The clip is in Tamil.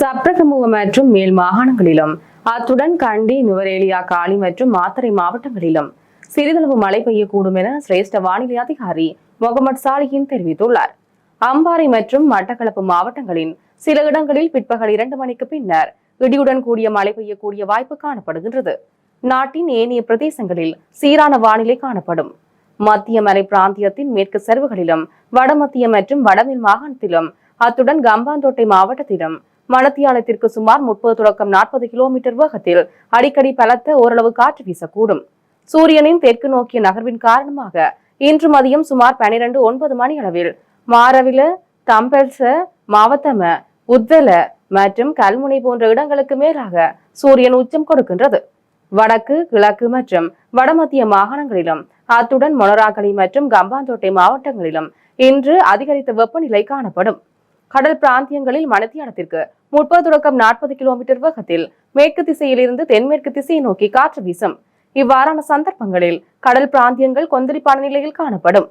சப்ரகமுவ மற்றும் மேல் மாகாணங்களிலும் அத்துடன் கண்டி நுவரேலியா காலி மற்றும் மாத்தறை மாவட்டங்களிலும் சிறிதளவு மழை பெய்யக்கூடும் என சிரேஷ்ட வானிலை அதிகாரி முகமது சாலிஹின் தெரிவித்துள்ளார். அம்பாறை மற்றும் மட்டக்களப்பு மாவட்டங்களின் சில இடங்களில் பிற்பகல் 2 மணிக்கு பின்னர் இடியுடன் கூடிய மழை பெய்யக்கூடிய வாய்ப்பு காணப்படுகின்றது. நாட்டின் ஏனைய பிரதேசங்களில் சீரான வானிலை காணப்படும். மத்திய மலை பிராந்தியத்தின் மேற்கு சரிவுகளிலும் வடமத்திய மற்றும் வடமேல் மாகாணத்திலும் அத்துடன் கம்பாந்தோட்டை மாவட்டத்திலும் மணத்தியாலத்திற்கு சுமார் 30 தொடக்கம் 40 கிலோமீட்டர் வேகத்தில் அடிக்கடி பலத்த ஓரளவு காற்று வீசக்கூடும். சூரியனின் தெற்கு நோக்கிய நகர்வின் காரணமாக இன்று மதியம் சுமார் 12:09 மணி அளவில் மாரவில, தம்பெல்ச, மாவத்தம, உத்தல மற்றும் கல்முனை போன்ற இடங்களுக்கு மேலாக சூரியன் உச்சம் கொடுக்கின்றது. வடக்கு, கிழக்கு மற்றும் வடமத்திய மாகாணங்களிலும் அத்துடன் மொனராகலை மற்றும் கம்பாந்தோட்டை மாவட்டங்களிலும் இன்று அதிகரித்த வெப்பநிலை காணப்படும். கடல் பிராந்தியங்களில் மணத்தியாலத்திற்கு 30 தொடக்கம் 40 கிலோமீட்டர் வேகத்தில் மேற்கு திசையிலிருந்து தென்மேற்கு திசையை நோக்கி காற்று வீசும். இவ்வாறான சந்தர்ப்பங்களில் கடல் பிராந்தியங்கள் கொந்தளிப்பான நிலையில் காணப்படும்.